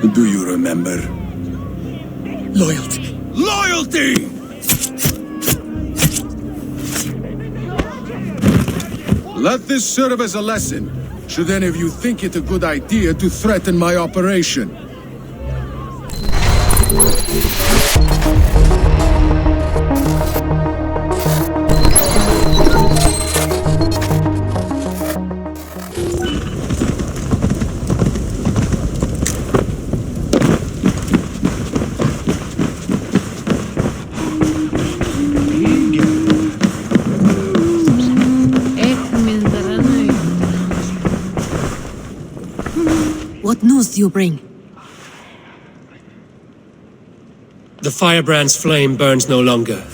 Do you remember? Loyalty. Loyalty! Let this serve as a lesson, should any of you think it a good idea to threaten my operation. What news do you bring? The firebrand's flame burns no longer.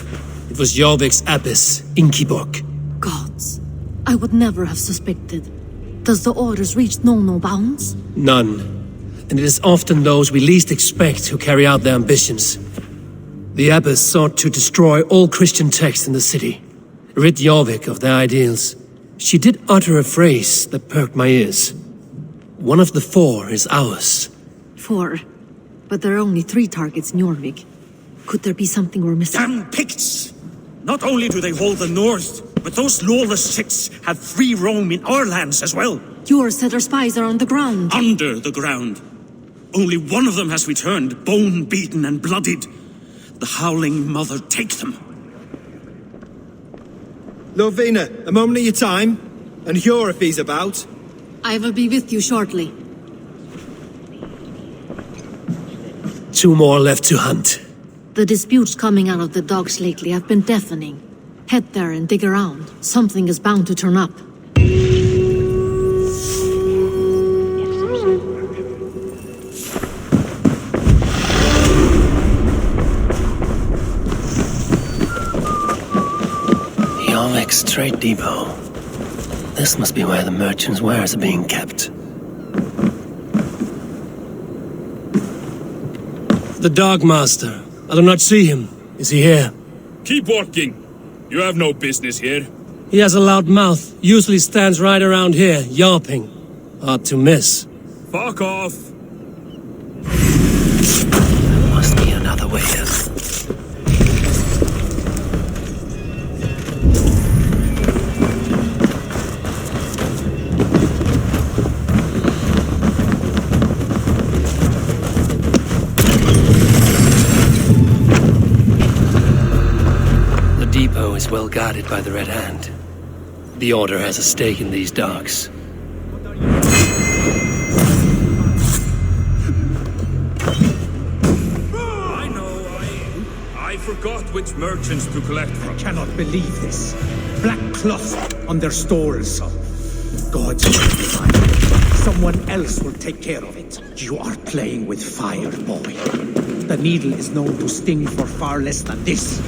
It was Jorvik's abyss, Inkiborg. Gods, I would never have suspected. Does the orders reach no bounds? None. And it is often those we least expect who carry out their ambitions. The abbess sought to destroy all Christian texts in the city, rid Jorvik of their ideals. She did utter a phrase that perked my ears. One of the 4 is ours. 4? But there are only 3 targets in Jorvik. Could there be something we're missing? Damn Picts! Not only do they hold the north, but those lawless sects have free roam in our lands as well. Your set our spies are on the ground. Under the ground. Only one of them has returned, bone-beaten and bloodied. The Howling Mother take them. Lovina, a moment of your time, and Hjor if he's about. I will be with you shortly. 2 more left to hunt. The disputes coming out of the docks lately have been deafening. Head there and dig around. Something is bound to turn up. Jorvik's trade depot. This must be where the merchants' wares are being kept. The Dogmaster. I do not see him. Is he here? Keep walking. You have no business here. He has a loud mouth. Usually stands right around here, yawping. Hard to miss. Fuck off. There must be another way in. Is well guarded by the Red Hand. The Order has a stake in these docks. I know, I forgot which merchants to collect from. I cannot believe this. Black cloth on their stores. Gods, someone else will take care of it. You are playing with fire, boy. The needle is known to sting for far less than this.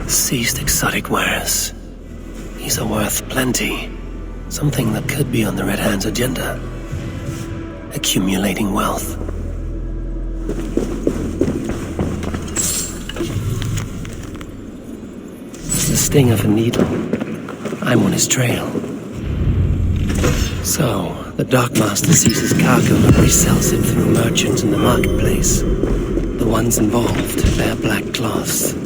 Seized exotic wares. These are worth plenty. Something that could be on the Red Hand's agenda. Accumulating wealth. The sting of a needle. I'm on his trail. So, the Dockmaster seizes cargo and resells it through merchants in the marketplace. The ones involved bear black cloths.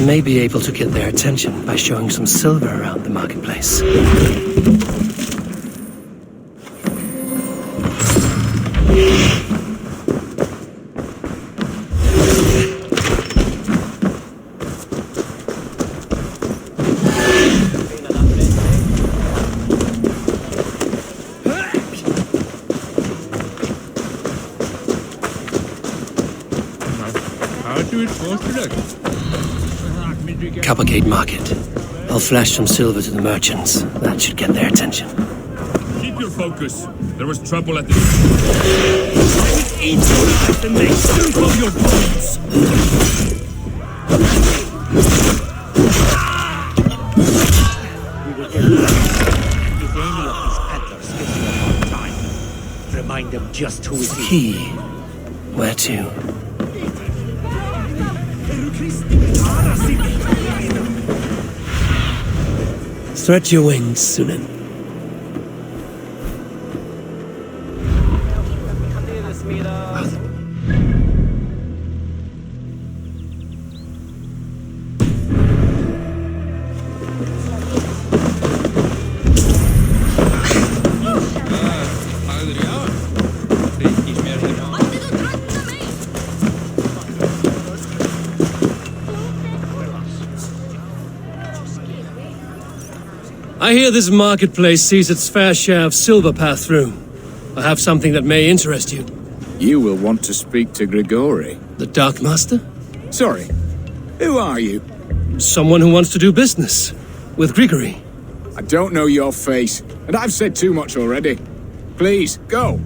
May be able to get their attention by showing some silver around the marketplace. Coppergate Market. I'll flash some silver to the merchants. That should get their attention. Keep your focus. There was trouble at the... Eat your life and make soup of your bones! If any of these peddlers gives you a hard time, remind them just who is he. Key. Where to? Stretch your wings, Sunan. I hear this marketplace sees its fair share of silver pass through. I have something that may interest you. You will want to speak to Grigori. The Dark Master? Sorry, who are you? Someone who wants to do business with Grigori. I don't know your face, and I've said too much already. Please, go.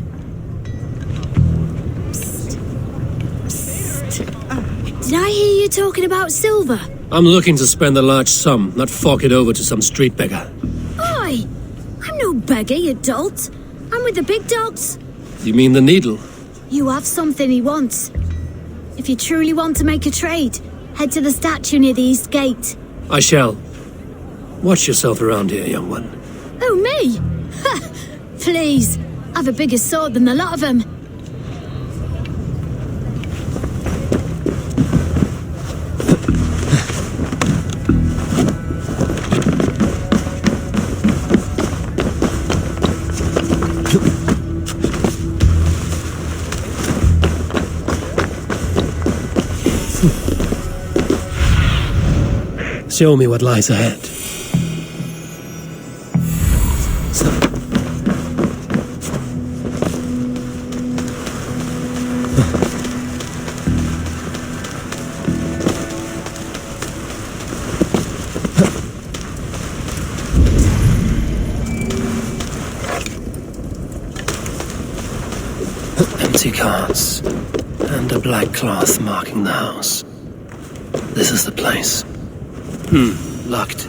Did I hear you talking about silver? I'm looking to spend a large sum, not fork it over to some street beggar. Oi! I'm no beggar, you dolt. I'm with the big dogs. You mean the needle? You have something he wants. If you truly want to make a trade, head to the statue near the east gate. I shall. Watch yourself around here, young one. Oh, me? Ha! Please, I've a bigger sword than the lot of them. Show me what lies ahead. Empty carts and a black cloth marking the house. This is the place. Locked.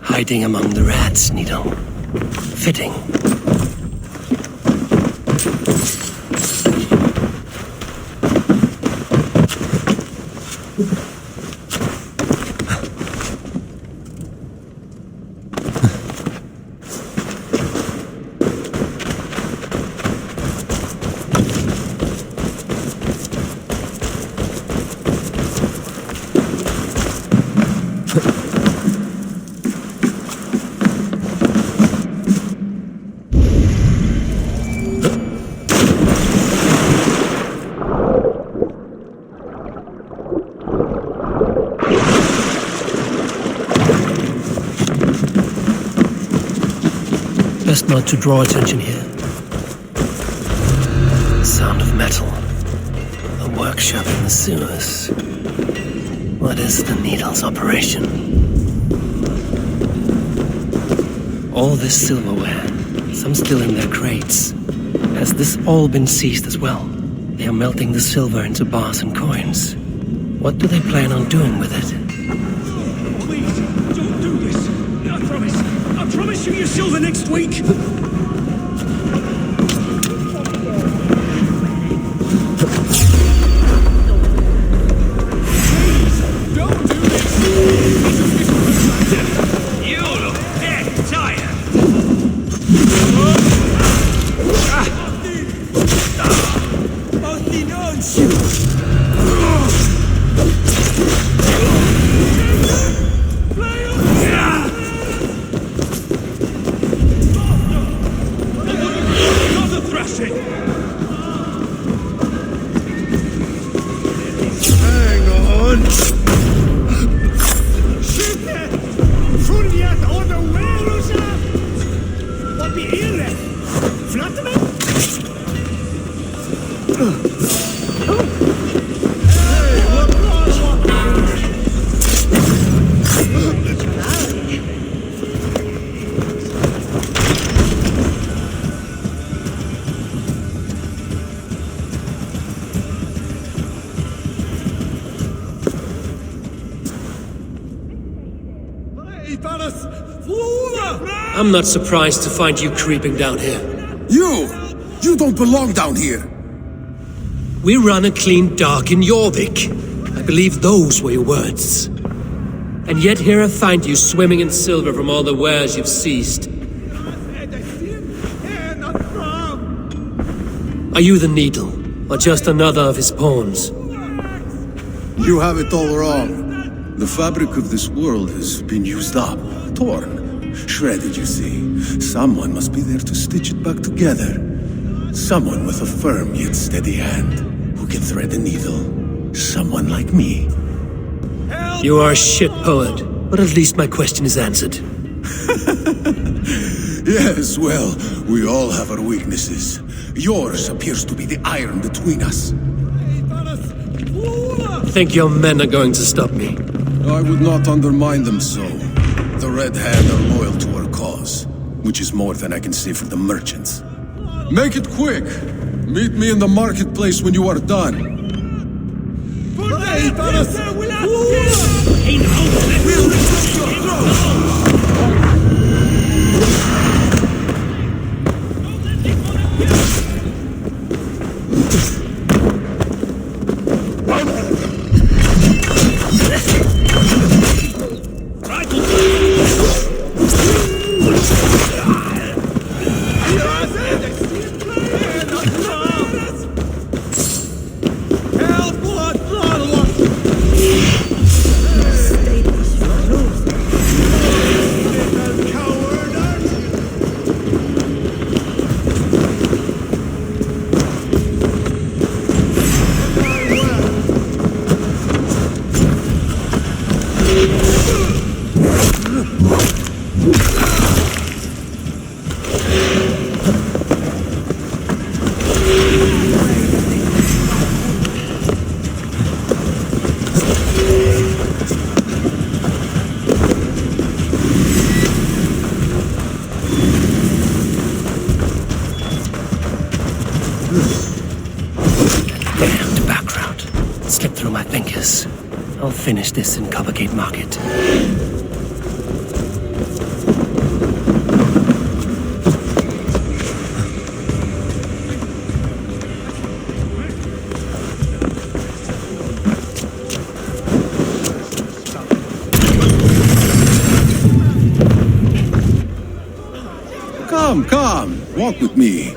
Hiding among the rats, Needle. Fitting. Best not to draw attention here. Sound of metal. A workshop in the sewers. What is the Needle's operation? All this silverware, some still in their crates. Has this all been seized as well? They are melting the silver into bars and coins. What do they plan on doing with it? Please, don't do this. I promise you your silver next week. You look dead tired. I'm not surprised to find you creeping down here. You don't belong down here. We run a clean dock in Jorvik. I believe those were your words. And yet here I find you swimming in silver from all the wares you've seized. Are you the Needle, or just another of his pawns? You have it all wrong. The fabric of this world has been used up, torn, shredded, you see. Someone must be there to stitch it back together. Someone with a firm yet steady hand, who can thread a needle. Someone like me. You are a shit poet, but at least my question is answered. Yes, well, we all have our weaknesses. Yours appears to be the iron between us. Think your men are going to stop me? I would not undermine them so. The Red Hand are loyal to our cause, which is more than I can say for the merchants. Make it quick! Meet me in the marketplace when you are done. Damned background. Slipped through my fingers. I'll finish this in Coppergate Market. Come, walk with me.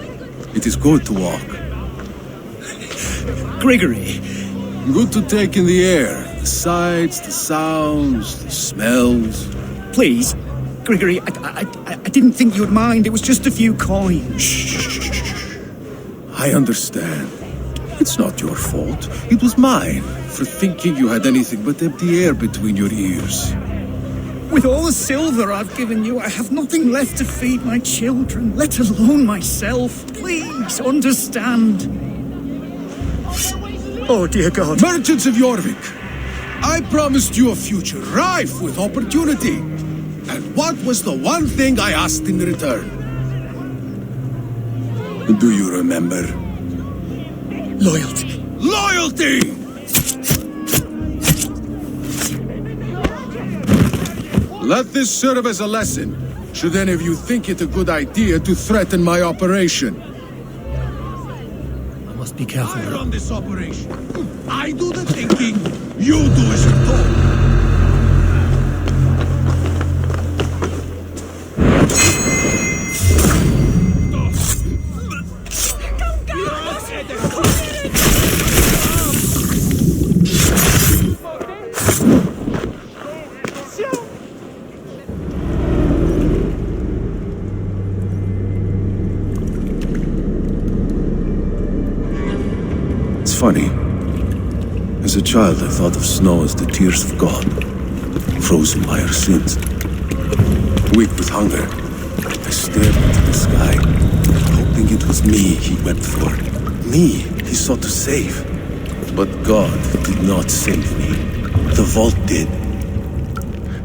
It is good to walk. Gregory. Good to take in the air. The sights, the sounds, the smells. Please, Gregory, I didn't think you'd mind. It was just a few coins. Shh. I understand. It's not your fault. It was mine for thinking you had anything but empty air between your ears. With all the silver I've given you, I have nothing left to feed my children, let alone myself. Please understand. Oh, dear God. Merchants of Jorvik, I promised you a future rife with opportunity. And what was the one thing I asked in return? Do you remember? Loyalty. Loyalty! Let this serve as a lesson, should any of you think it a good idea to threaten my operation. I must be careful. I run this operation. I do the thinking, you do as you're told. Funny. As a child, I thought of snow as the tears of God, frozen by our sins. Weak with hunger, I stared into the sky, hoping it was me he wept for. Me he sought to save. But God did not save me. The vault did.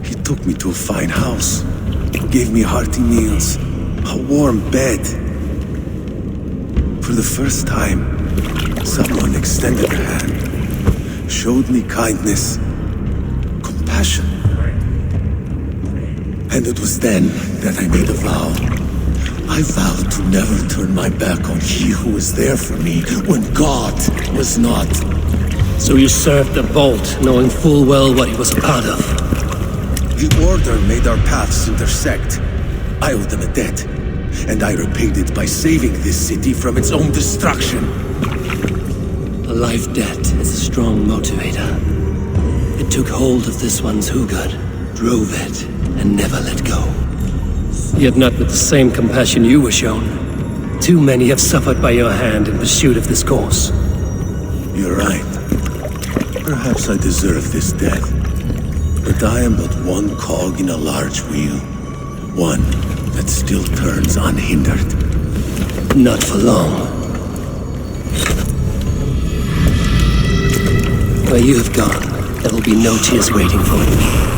He took me to a fine house, gave me hearty meals, a warm bed. For the first time, someone extended a hand, showed me kindness, compassion. And it was then that I made a vow. I vowed to never turn my back on he who was there for me when God was not. So you served the Bolt, knowing full well what he was a part of. The Order made our paths intersect. I owed them a debt, and I repaid it by saving this city from its own destruction. A life debt is a strong motivator. It took hold of this one's Hugad, drove it, and never let go. Yet not with the same compassion you were shown. Too many have suffered by your hand in pursuit of this cause. You're right. Perhaps I deserve this death. But I am but one cog in a large wheel. One that still turns unhindered. Not for long. Where you have gone, there will be no tears waiting for you.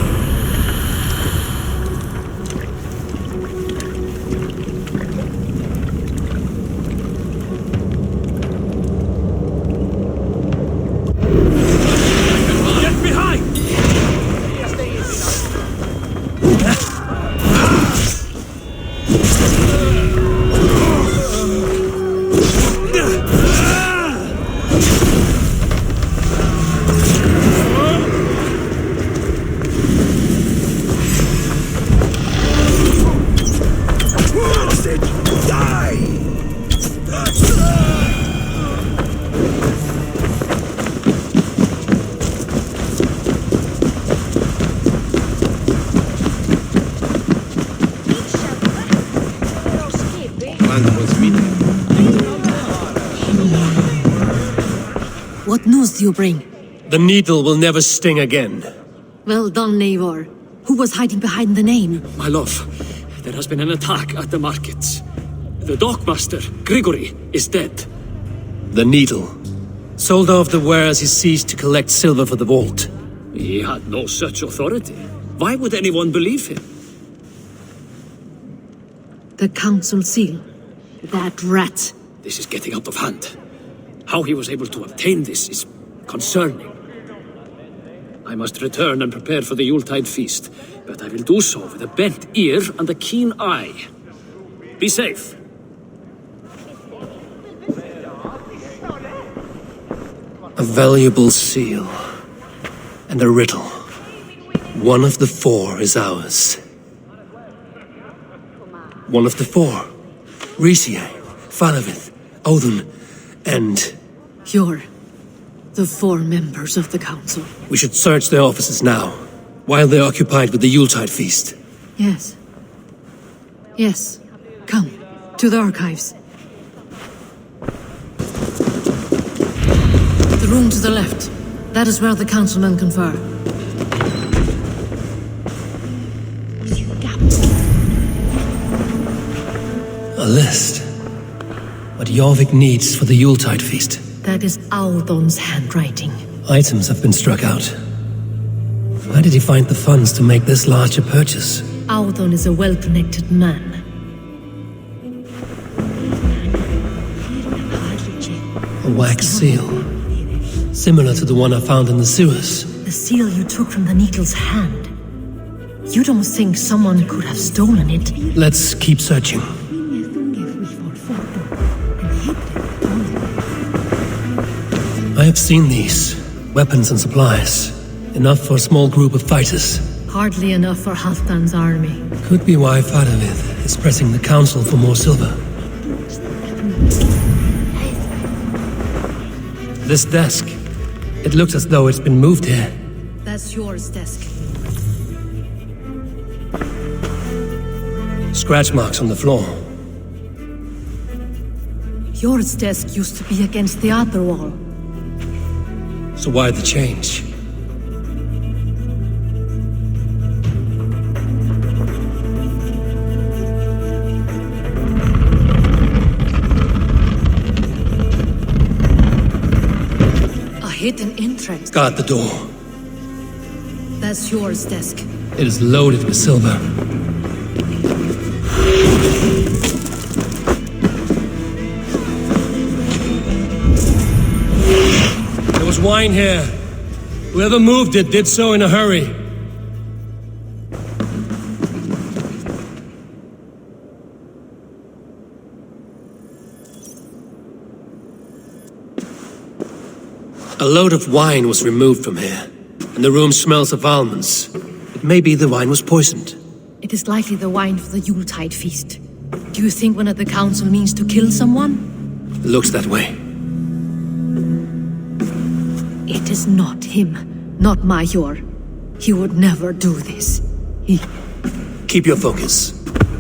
What news do you bring? The needle will never sting again. Well done, Eivor. Who was hiding behind the name? My love, there has been an attack at the markets. The dockmaster, Grigory, is dead. The needle. Sold off the wares he ceased to collect silver for the vault. He had no such authority. Why would anyone believe him? The council seal. That rat. This is getting out of hand. How he was able to obtain this is concerning. I must return and prepare for the Yuletide feast, but I will do so with a bent ear and a keen eye. Be safe. A valuable seal. And a riddle. One of the four is ours. One of the four. Riesiae, Falavith, Odin, and... You're the four members of the council. We should search their offices now, while they're occupied with the Yuletide feast. Yes. Yes. Come, to the archives. The room to the left. That is where the councilmen confer. A list. What Jorvik needs for the Yuletide feast. That is Audon's handwriting. Items have been struck out. Where did he find the funds to make this larger purchase? Audon is a well-connected man. A wax seal. Similar to the one I found in the sewers. The seal you took from the needle's hand. You don't think someone could have stolen it? Let's keep searching. I have seen these. Weapons and supplies. Enough for a small group of fighters. Hardly enough for Halfdan's army. Could be why Fadavith is pressing the council for more silver. This desk. It looks as though it's been moved here. That's yours, desk. Scratch marks on the floor. Yours desk used to be against the other wall. So why the change? A hidden entrance. Guard the door. That's yours desk. It is loaded with silver. There was wine here. Whoever moved it did so in a hurry. A load of wine was removed from here, and the room smells of almonds. It may be the wine was poisoned. It is likely the wine for the Yuletide feast. Do you think one of the council means to kill someone? It looks that way. It is not him, not Major. He would never do this. Keep your focus.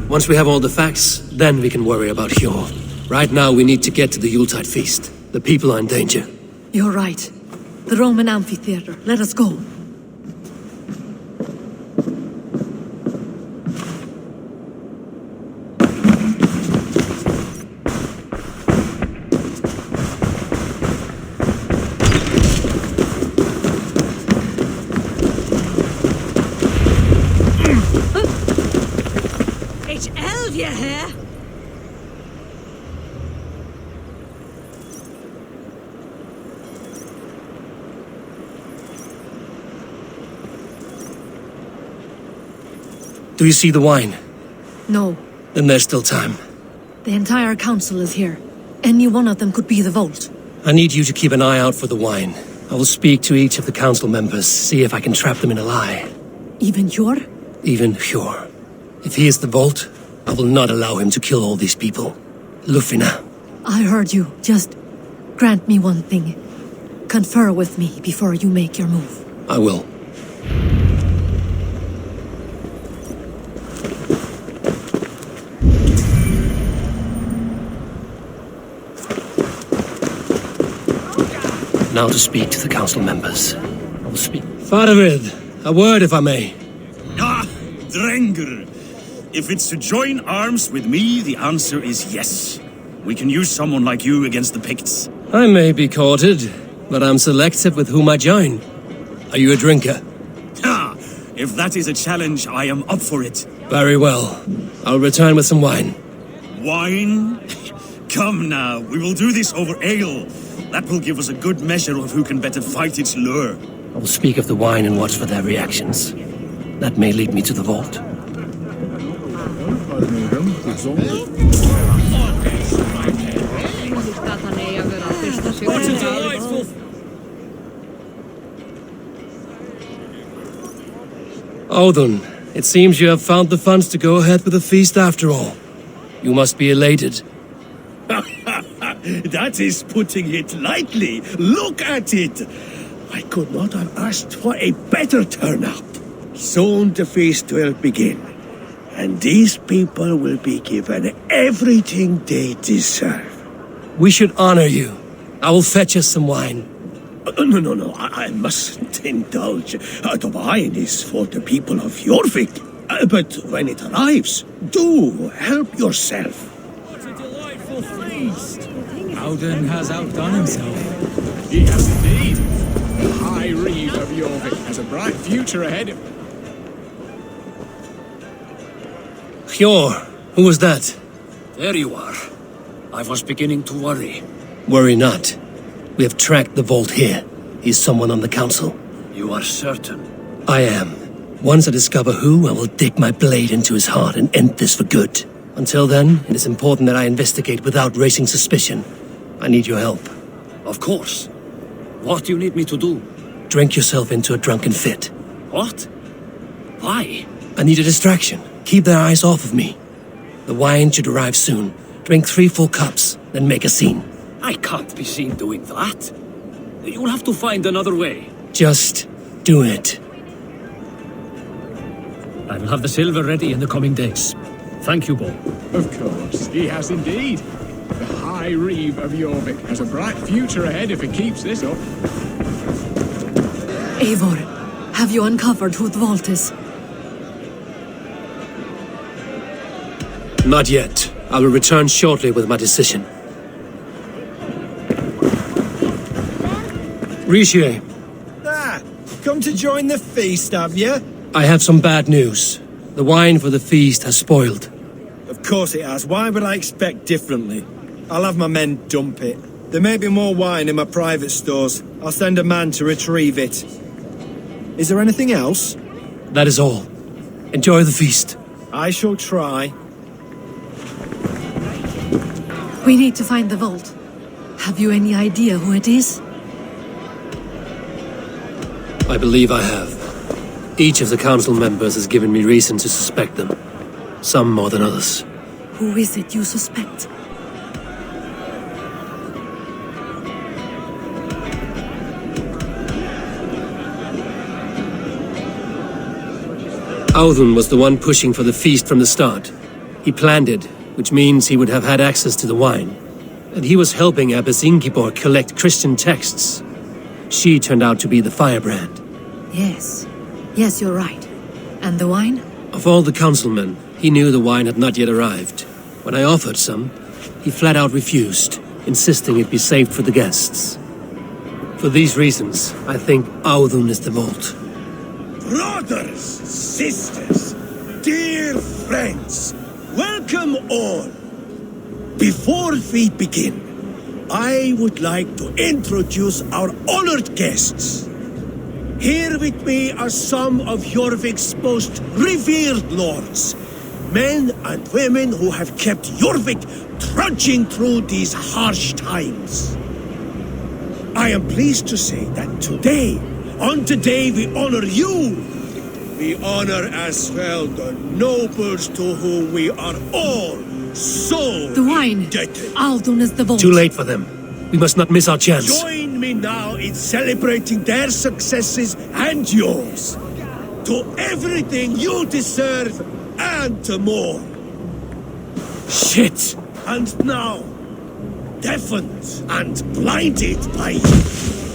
Once we have all the facts, then we can worry about Hjor. Right now we need to get to the Yuletide feast. The people are in danger. You're right. The Roman amphitheater. Let us go. Do you see the wine? No. Then there's still time. The entire council is here. Any one of them could be the vault. I need you to keep an eye out for the wine. I will speak to each of the council members, see if I can trap them in a lie. Even Hjor? Even Hjor. If he is the vault, I will not allow him to kill all these people. Lufina. I heard you. Just grant me one thing. Confer with me before you make your move. I will. Now to speak to the council members. I will speak. Faravid, a word if I may. Ah, Drengr. If it's to join arms with me, the answer is yes. We can use someone like you against the Picts. I may be courted, but I'm selective with whom I join. Are you a drinker? Ah, if that is a challenge, I am up for it. Very well. I'll return with some wine. Wine? Come now, we will do this over ale. That will give us a good measure of who can better fight its lure. I will speak of the wine and watch for their reactions. That may lead me to the vault. Odin, it seems you have found the funds to go ahead with the feast after all. You must be elated. That is putting it lightly. Look at it. I could not have asked for a better turnout. Soon the feast will begin, and these people will be given everything they deserve. We should honor you. I will fetch us some wine. No, I mustn't indulge. The wine is for the people of Jorvik. But when it arrives, do help yourself. What a delightful feast! Odin has outdone himself. He has indeed. The High Reeve of Jorvik has a bright future ahead of him. Hjor, who was that? There you are. I was beginning to worry. Worry not. We have tracked the vault here. He's someone on the council. You are certain? I am. Once I discover who, I will dig my blade into his heart and end this for good. Until then, it is important that I investigate without raising suspicion. I need your help. Of course. What do you need me to do? Drink yourself into a drunken fit. What? Why? I need a distraction. Keep their eyes off of me. The wine should arrive soon. Drink 3 full cups, then make a scene. I can't be seen doing that. You'll have to find another way. Just do it. I will have the silver ready in the coming days. Thank you, Bo. Of course, he has indeed. The High Reeve of Jorvik has a bright future ahead if he keeps this up. Eivor, have you uncovered who the vault is? Not yet. I will return shortly with my decision. Rishi. Come to join the feast, have you? I have some bad news. The wine for the feast has spoiled. Of course it has. Why would I expect differently? I'll have my men dump it. There may be more wine in my private stores. I'll send a man to retrieve it. Is there anything else? That is all. Enjoy the feast. I shall try. We need to find the vault. Have you any idea who it is? I believe I have. Each of the council members has given me reason to suspect them. Some more than others. Who is it you suspect? Audun was the one pushing for the feast from the start. He planned it, which means he would have had access to the wine. And he was helping Abbess Ingeborg collect Christian texts. She turned out to be the firebrand. Yes. Yes, you're right. And the wine? Of all the councilmen, he knew the wine had not yet arrived. When I offered some, he flat out refused, insisting it be saved for the guests. For these reasons, I think Audun is the vault. Brothers, sisters, dear friends, welcome all. Before we begin, I would like to introduce our honored guests. Here with me are some of Jorvik's most revered lords, men and women who have kept Jorvik trudging through these harsh times. I am pleased to say that today, on the day we honor you, we honor as well the nobles to whom we are all so the wine. indebted. Audun is the vault. Too late for them. We must not miss our chance. Join me now in celebrating their successes and yours. To everything you deserve and more. Shit! And now, deafened and blinded by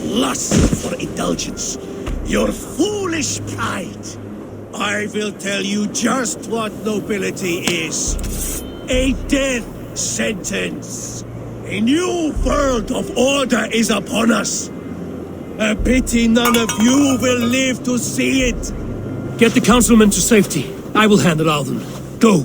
lust for indulgence, your foolish pride, I will tell you just what nobility is. A death sentence. A new world of order is upon us. A pity none of you will live to see it. Get the councilmen to safety. I will handle Audun. Go!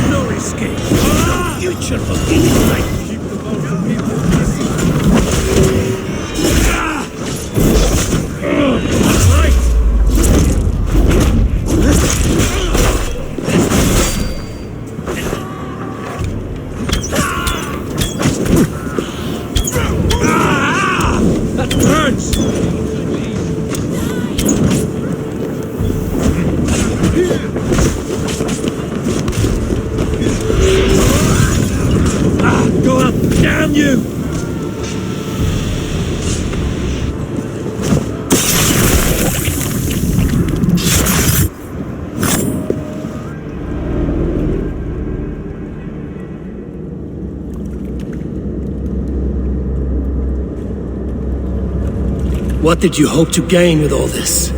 No escape. No future for any life. Go up! Damn you! What did you hope to gain with all this?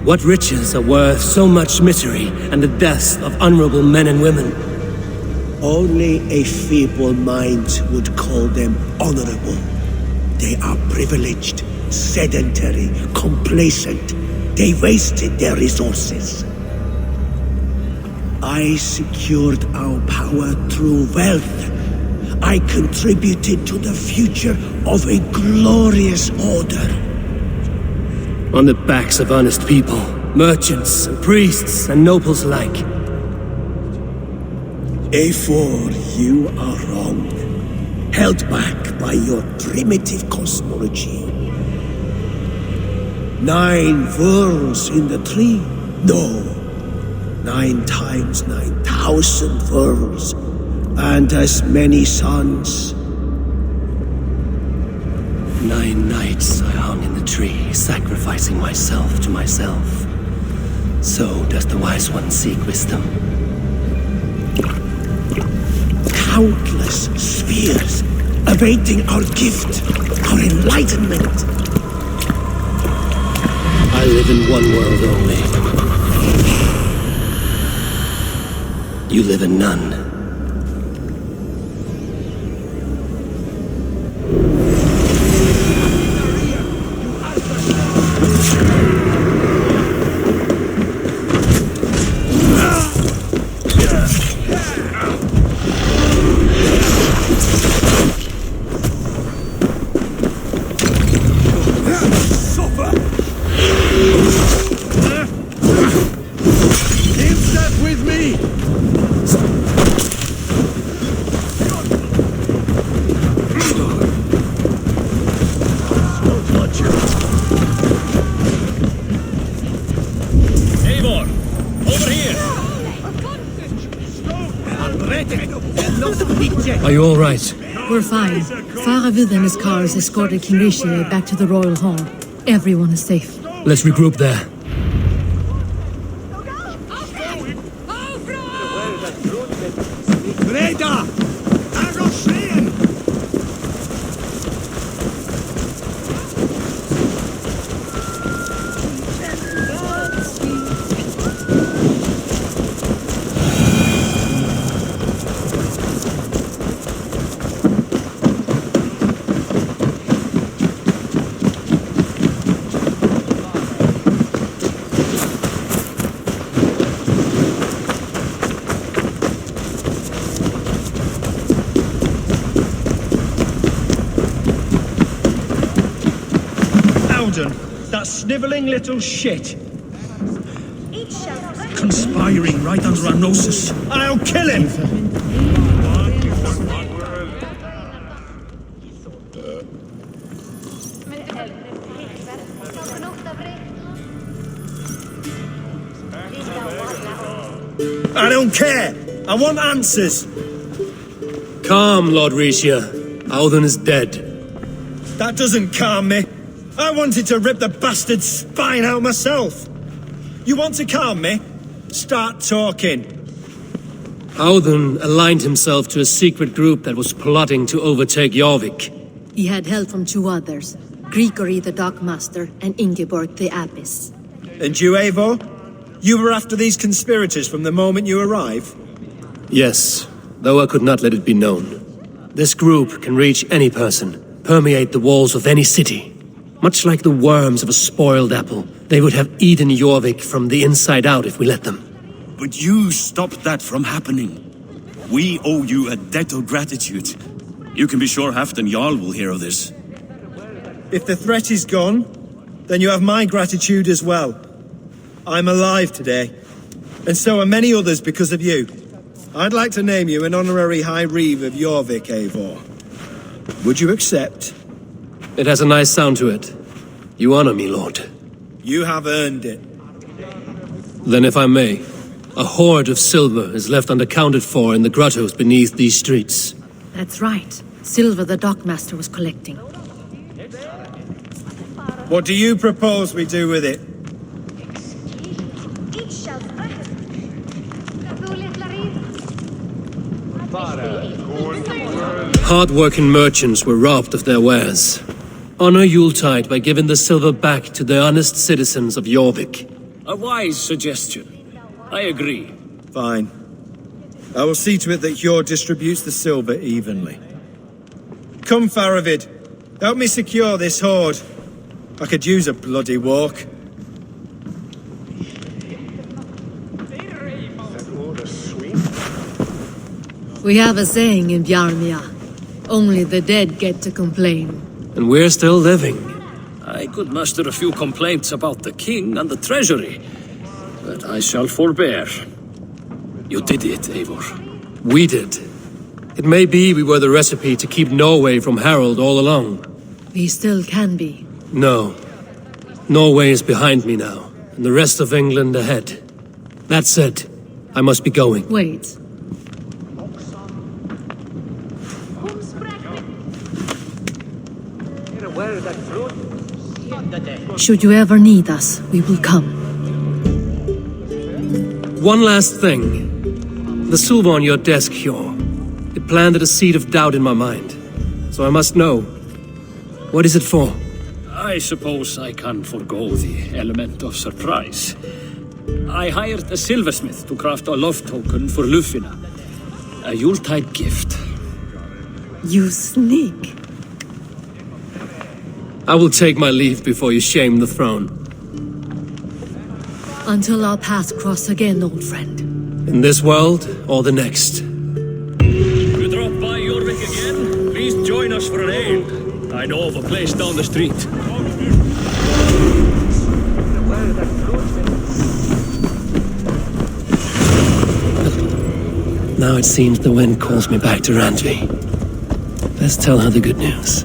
What riches are worth so much misery and the deaths of honorable men and women? Only a feeble mind would call them honorable. They are privileged, sedentary, complacent. They wasted their resources. I secured our power through wealth. I contributed to the future of a glorious order. On the backs of honest people, merchants and priests and nobles alike. A4, you are wrong. Held back by your primitive cosmology. 9 worlds in the tree? No. 9 times 9,000 worlds. And as many suns. 9 nights I hung in the tree, sacrificing myself to myself. So does the wise one seek wisdom. Countless spheres awaiting our gift, our enlightenment. I live in one world only. You live in none. Are you all right? We're fine. Faravid and his cars escorted King Rishi back to the royal hall. Everyone is safe. Let's regroup there. That snivelling little shit. Conspiring right under our noses. I'll kill him! I don't care! I want answers! Calm, Lord Rishia. Auden is dead. That doesn't calm me. I wanted to rip the bastard's spine out myself. You want to calm me? Start talking. Auden aligned himself to a secret group that was plotting to overtake Jorvik. He had help from two others, Grigory the Dockmaster and Ingeborg the Abbess. And you, Eivor? You were after these conspirators from the moment you arrived? Yes, though I could not let it be known. This group can reach any person, permeate the walls of any city. Much like the worms of a spoiled apple, they would have eaten Jorvik from the inside out if we let them. But you stopped that from happening. We owe you a debt of gratitude. You can be sure Halfdan Jarl will hear of this. If the threat is gone, then you have my gratitude as well. I'm alive today, and so are many others because of you. I'd like to name you an honorary High Reeve of Jorvik, Eivor. Would you accept? It has a nice sound to it. You honor me, Lord. You have earned it. Then if I may, a hoard of silver is left unaccounted for in the grottos beneath these streets. That's right. Silver the Dockmaster was collecting. What do you propose we do with it? Hard-working merchants were robbed of their wares. Honor Yuletide by giving the silver back to the honest citizens of Jorvik. A wise suggestion. I agree. Fine. I will see to it that Hjord distributes the silver evenly. Come, Faravid. Help me secure this hoard. I could use a bloody walk. We have a saying in Bjarmia. Only the dead get to complain. And we're still living. I could muster a few complaints about the king and the treasury, but I shall forbear. You did it, Eivor. We did. It may be we were the recipe to keep Norway from Harald all along. We still can be. No. Norway is behind me now, and the rest of England ahead. That said, I must be going. Wait. Should you ever need us, we will come. One last thing. The silver on your desk, Hjord. It planted a seed of doubt in my mind. So I must know. What is it for? I suppose I can forgo the element of surprise. I hired a silversmith to craft a love token for Lufina. A Yuletide gift. You sneak. I will take my leave before you shame the throne. Until our paths cross again, old friend. In this world, or the next. If you drop by Jorvik again, please join us for an ale. I know of a place down the street. Now it seems the wind calls me back to Randvi. Let's tell her the good news.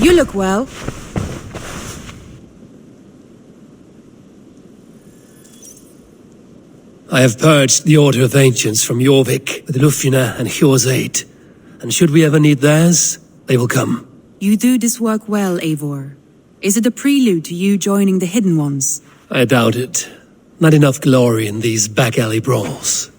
You look well. I have purged the Order of Ancients from Jorvik with Lufina and Hjor's aid. And should we ever need theirs, they will come. You do this work well, Eivor. Is it a prelude to you joining the Hidden Ones? I doubt it. Not enough glory in these back alley brawls.